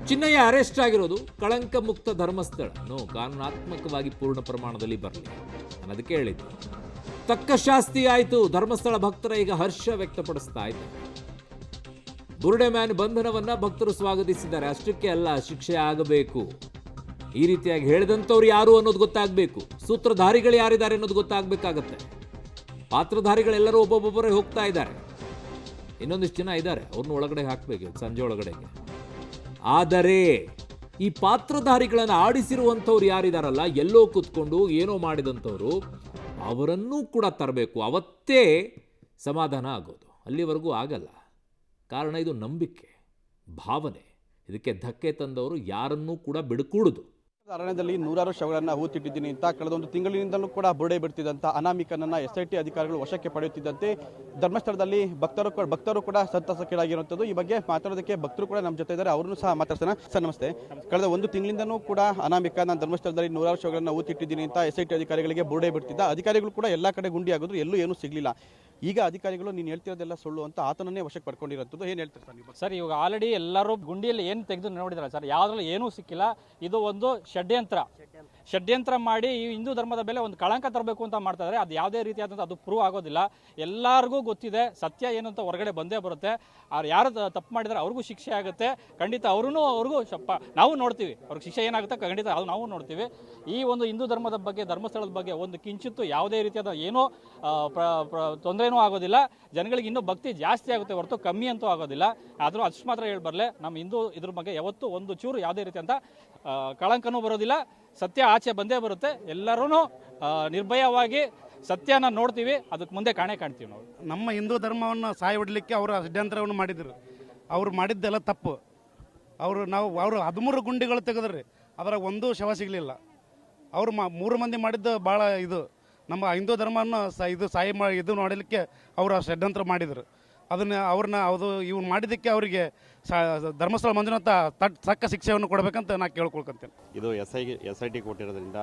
Chinnaiah arrest ಆಗಿರೋದು ಕಳಂಕ ಮುಕ್ತ ಧರ್ಮಸ್ಥಳ ಕಾನೂನಾತ್ಮಕವಾಗಿ ಪೂರ್ಣ ಪ್ರಮಾಣದಲ್ಲಿ ಬರಲಿ ನಾನು ಅದಕ್ಕೆ ಹೇಳಿದ್ದು. ತಕ್ಕ ಶಾಸ್ತಿ ಆಯಿತು. ಧರ್ಮಸ್ಥಳ ಭಕ್ತರ ಈಗ ಹರ್ಷ ವ್ಯಕ್ತಪಡಿಸ್ತಾ ಇದ್ದಾರೆ. ಬುರುಡೆ ಮ್ಯಾನ್ ಬಂಧನವನ್ನ ಭಕ್ತರು ಸ್ವಾಗತಿಸಿದ್ದಾರೆ. ಅಷ್ಟಕ್ಕೆ ಅಲ್ಲ, ಶಿಕ್ಷೆ ಆಗಬೇಕು. ಈ ರೀತಿಯಾಗಿ ಹೇಳಿದಂಥವ್ರು ಯಾರು ಅನ್ನೋದು ಗೊತ್ತಾಗಬೇಕು. ಸೂತ್ರಧಾರಿಗಳು ಯಾರಿದ್ದಾರೆ ಅನ್ನೋದು ಗೊತ್ತಾಗಬೇಕಾಗತ್ತೆ. ಪಾತ್ರಧಾರಿಗಳೆಲ್ಲರೂ ಒಬ್ಬೊಬ್ಬರೇ ಹೋಗ್ತಾ ಇದ್ದಾರೆ. ಇನ್ನೊಂದಿಷ್ಟು ಜನ ಇದ್ದಾರೆ, ಅವ್ರನ್ನ ಒಳಗಡೆ ಹಾಕಬೇಕು ಸಂಜೆ ಒಳಗಡೆಗೆ. ಆದರೆ ಈ ಪಾತ್ರಧಾರಿಗಳನ್ನು ಆಡಿಸಿರುವಂಥವ್ರು ಯಾರಿದಾರಲ್ಲ, ಎಲ್ಲೋ ಕೂತ್ಕೊಂಡು ಏನೋ ಮಾಡಿದಂಥವ್ರು, ಅವರನ್ನೂ ಕೂಡ ತರಬೇಕು. ಅವತ್ತೇ ಸಮಾಧಾನ ಆಗೋದು. ಅಲ್ಲಿವರೆಗೂ ಆಗಲ್ಲ. ಕಾರಣ ಇದು ನಂಬಿಕೆ, ಭಾವನೆ. ಇದಕ್ಕೆ ಧಕ್ಕೆ ತಂದವರು ಯಾರನ್ನೂ ಕೂಡ ಬಿಡಕೂಡುದು. ಅರಣ್ಯದಲ್ಲಿ ನೂರಾರು ಶವಗಳನ್ನು ಹೂತಿಟ್ಟಿದ್ದೀನಿ ಅಂತ ಕಳೆದ ಒಂದು ತಿಂಗಳಿನಿಂದಲೂ ಕೂಡ ಬುರುಡೆ ಬಿಡ್ತಿದ್ದಂಥ ಅನಾಮಿಕನನ್ನು SIT ಅಧಿಕಾರಿಗಳು ವಶಕ್ಕೆ ಪಡೆಯುತ್ತಿದ್ದಂತೆ ಧರ್ಮಸ್ಥಳದಲ್ಲಿ ಭಕ್ತರು ಕೂಡ ಸಂತಸಕ್ಕೀಡಾಗಿರುವಂಥದ್ದು. ಈ ಬಗ್ಗೆ ಮಾತಾಡೋದಕ್ಕೆ ಭಕ್ತರು ಕೂಡ ನಮ್ಮ ಜೊತೆ ಇದ್ದಾರೆ. ಅವ್ರನ್ನೂ ಸಹ ಮಾತಾಡ್ಸೋಣ. ಸರ್ ನಮಸ್ತೆ. ಕಳೆದ ಒಂದು ತಿಂಗಳಿಂದನೂ ಕೂಡ ಅನಾಮಿಕ ನಾನು ಧರ್ಮಸ್ಥಳದಲ್ಲಿ ನೂರಾರು ಶವಗಳನ್ನು ಹೂತಿಟ್ಟಿದ್ದೀನಿ ಅಂತ SIT ಅಧಿಕಾರಿಗಳಿಗೆ ಬುರುಡೆ ಬಿಡ್ತಿದ್ದ. ಅಧಿಕಾರಿಗಳು ಕೂಡ ಎಲ್ಲ ಕಡೆ ಗುಂಡಿ ಆಗೋದು, ಎಲ್ಲೂ ಏನೂ ಸಿಗಲಿಲ್ಲ. ಈಗ ಅಧಿಕಾರಿಗಳು ನೀನು ಹೇಳ್ತಿರೋದೆಲ್ಲ ಸುಳ್ಳು ಅಂತ ಆತನನ್ನೇ ವಶಕ್ಕೆ ಪಡ್ಕೊಂಡಿರೋಂಥದ್ದು. ಏನು ಹೇಳ್ತಾರೆ ಸರ್ ನೀವು? ಸರ್, ಇವಾಗ ಆಲ್ರೆಡಿ ಎಲ್ಲರೂ ಗುಂಡಿಯಲ್ಲಿ ಏನು ತೆಗೆದು ನೋಡಿದ್ದಾರೆ ಸರ್, ಯಾವುದ್ರಲ್ಲಿ ಏನೂ ಸಿಕ್ಕಿಲ್ಲ. ಇದು ಒಂದು ಷಡ್ಯಂತ್ರ ಮಾಡಿ ಈ ಹಿಂದೂ ಧರ್ಮದ ಮೇಲೆ ಒಂದು ಕಳಂಕ ತರಬೇಕು ಅಂತ ಮಾಡ್ತಾ ಇದ್ದಾರೆ. ಅದು ಯಾವುದೇ ರೀತಿಯಾದಂಥ ಅದು ಪ್ರೂವ್ ಆಗೋದಿಲ್ಲ. ಎಲ್ಲರಿಗೂ ಗೊತ್ತಿದೆ ಸತ್ಯ ಏನು ಅಂತ ಹೊರಗಡೆ ಬಂದೇ ಬರುತ್ತೆ. ಅವ್ರು ಯಾರು ತಪ್ಪು ಮಾಡಿದರೆ ಅವ್ರಿಗೂ ಶಿಕ್ಷೆ ಆಗುತ್ತೆ. ಖಂಡಿತ ಅವ್ರಿಗೂ ನಾವು ನೋಡ್ತೀವಿ. ಅವ್ರಿಗೆ ಶಿಕ್ಷೆ ಏನಾಗುತ್ತೆ ಖಂಡಿತ ಅದು ನಾವು ನೋಡ್ತೀವಿ. ಈ ಒಂದು ಹಿಂದೂ ಧರ್ಮದ ಬಗ್ಗೆ, ಧರ್ಮಸ್ಥಳದ ಬಗ್ಗೆ ಒಂದು ಕಿಂಚಿತ್ತು ಯಾವುದೇ ರೀತಿಯಾದ ಏನೋ ತೊಂದರೆನೂ ಆಗೋದಿಲ್ಲ. ಜನಗಳಿಗೆ ಇನ್ನೂ ಭಕ್ತಿ ಜಾಸ್ತಿ ಆಗುತ್ತೆ ಹೊರತು ಕಮ್ಮಿ ಅಂತೂ ಆಗೋದಿಲ್ಲ. ಆದರೂ ಅಷ್ಟು ಮಾತ್ರ ಹೇಳಬರಲೆ, ನಮ್ಮ ಹಿಂದೂ ಇದ್ರ ಬಗ್ಗೆ ಯಾವತ್ತೂ ಒಂದು ಚೂರು ಯಾವುದೇ ರೀತಿಯಂಥ ಕಳಂಕನೂ ಬರೋದಿಲ್ಲ. ಸತ್ಯ ಆಚೆ ಬಂದೇ ಬರುತ್ತೆ. ಎಲ್ಲರೂ ನಿರ್ಭಯವಾಗಿ ಸತ್ಯನ ನೋಡ್ತೀವಿ. ಅದಕ್ಕೆ ಮುಂದೆ ಕಾಣ್ತೀವಿ ನಾವು. ನಮ್ಮ ಹಿಂದೂ ಧರ್ಮವನ್ನು ಸಾಯ ಹೊಡಲಿಕ್ಕೆ ಅವರು ಷಡ್ಯಂತ್ರವನ್ನು ಮಾಡಿದರು. ಅವ್ರು ಮಾಡಿದ್ದೆಲ್ಲ ತಪ್ಪು. ಅವರು 13 ಗುಂಡಿಗಳು ತೆಗೆದ್ರಿ, ಅದರ ಒಂದೂ ಶವ ಸಿಗಲಿಲ್ಲ. ಅವರು 3 ಮಂದಿ ಮಾಡಿದ್ದು ಭಾಳ ಇದು ನಮ್ಮ ಹಿಂದೂ ಧರ್ಮವನ್ನು ಇದು ನೋಡಲಿಕ್ಕೆ ಅವರು ಷಡ್ಯಂತ್ರ ಮಾಡಿದರು. ಅವ್ರನ್ನ ಇವ್ನು ಮಾಡಿದ್ದಕ್ಕೆ ಅವರಿಗೆ ಧರ್ಮಸ್ಥಳ ಮಂಜುನಾಥ ತಕ್ಕ ಶಿಕ್ಷೆಯನ್ನು ಕೊಡಬೇಕಂತ ನಾನು ಕೇಳ್ಕೊಳ್ಕೊಂತೇನೆ. ಇದು SIT ಕೊಟ್ಟಿರೋದ್ರಿಂದ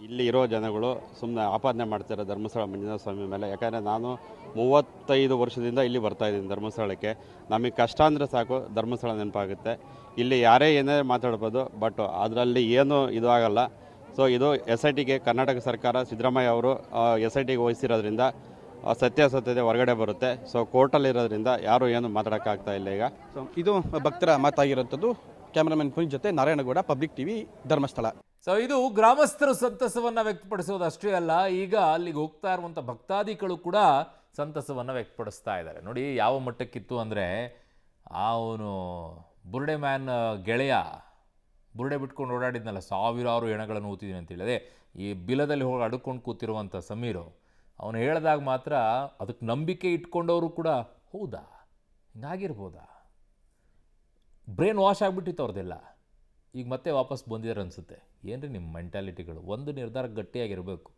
ಇಲ್ಲಿ ಇರೋ ಜನಗಳು ಸುಮ್ಮನೆ ಆಪಾದನೆ ಮಾಡ್ತಾರೆ ಧರ್ಮಸ್ಥಳ ಮಂಜುನಾಥ ಸ್ವಾಮಿ ಮೇಲೆ. ಯಾಕಂದರೆ ನಾನು 35 ವರ್ಷದಿಂದ ಇಲ್ಲಿ ಬರ್ತಾಯಿದ್ದೀನಿ ಧರ್ಮಸ್ಥಳಕ್ಕೆ. ನಮಗೆ ಕಷ್ಟ ಅಂದರೆ ಸಾಕು ಧರ್ಮಸ್ಥಳ ನೆನಪಾಗುತ್ತೆ. ಇಲ್ಲಿ ಯಾರೇ ಏನೇ ಮಾತಾಡ್ಬೋದು, ಬಟ್ ಅದರಲ್ಲಿ ಏನೂ ಇದು ಆಗಲ್ಲ. ಸೊ ಇದು SITಗೆ ಕರ್ನಾಟಕ ಸರ್ಕಾರ ಸಿದ್ದರಾಮಯ್ಯ ಅವರು SITಗೆ ವಹಿಸಿರೋದ್ರಿಂದ ಸತ್ಯಾಸತ್ಯತೆ ಹೊರಗಡೆ ಬರುತ್ತೆ. ಸೊ ಕೋರ್ಟಲ್ಲಿರೋದ್ರಿಂದ ಯಾರು ಏನು ಮಾತಾಡೋಕ್ಕಾಗ್ತಾ ಇಲ್ಲ ಈಗ. ಸೊ ಇದು ಭಕ್ತರ ಮಾತಾಗಿರುವಂಥದ್ದು. ಕ್ಯಾಮರಾಮನ್ ಪುನೀತ್ ಜೊತೆ Narayanagowda, Public TV, Dharmasthala. So ಇದು ಗ್ರಾಮಸ್ಥರು ಸಂತಸವನ್ನ ವ್ಯಕ್ತಪಡಿಸೋದು ಅಷ್ಟೇ ಅಲ್ಲ, ಈಗ ಅಲ್ಲಿಗೆ ಹೋಗ್ತಾ ಇರುವಂಥ ಭಕ್ತಾದಿಗಳು ಕೂಡ ಸಂತಸವನ್ನ ವ್ಯಕ್ತಪಡಿಸ್ತಾ ಇದ್ದಾರೆ. ನೋಡಿ ಯಾವ ಮಟ್ಟಕ್ಕಿತ್ತು ಅಂದರೆ, ಅವನು ಬುರುಡೆ ಮ್ಯಾನ್ ಗೆಳೆಯ ಬುರುಡೆ ಬಿಟ್ಕೊಂಡು ಓಡಾಡಿದ್ನಲ್ಲ, ಸಾವಿರಾರು ಹೆಣಗಳನ್ನು ಊತಿದ್ದೀನಿ ಅಂತೇಳಿ, ಅದೇ ಈ ಬಿಲದಲ್ಲಿ ಹೋಗಿ ಅಡ್ಕೊಂಡು ಕೂತಿರುವಂಥ ಸಮೀರು, ಅವನು ಹೇಳಿದಾಗ ಮಾತ್ರ ಅದಕ್ಕೆ ನಂಬಿಕೆ ಇಟ್ಕೊಂಡವರು ಕೂಡ ಹೌದಾ ಹಿಂಗಾಗಿರ್ಬೋದಾ, ಬ್ರೈನ್ ವಾಶ್ ಆಗಿಬಿಟ್ಟಿತ್ತು ಅವ್ರದ್ದೆಲ್ಲ. ಈಗ ಮತ್ತೆ ವಾಪಸ್ ಬಂದಿದ್ದಾರೆ ಅನಿಸುತ್ತೆ. ಏನು ರೀ ನಿಮ್ಮ ಮೆಂಟ್ಯಾಲಿಟಿಗಳು? ಒಂದು ನಿರ್ಧಾರ ಗಟ್ಟಿಯಾಗಿರಬೇಕು.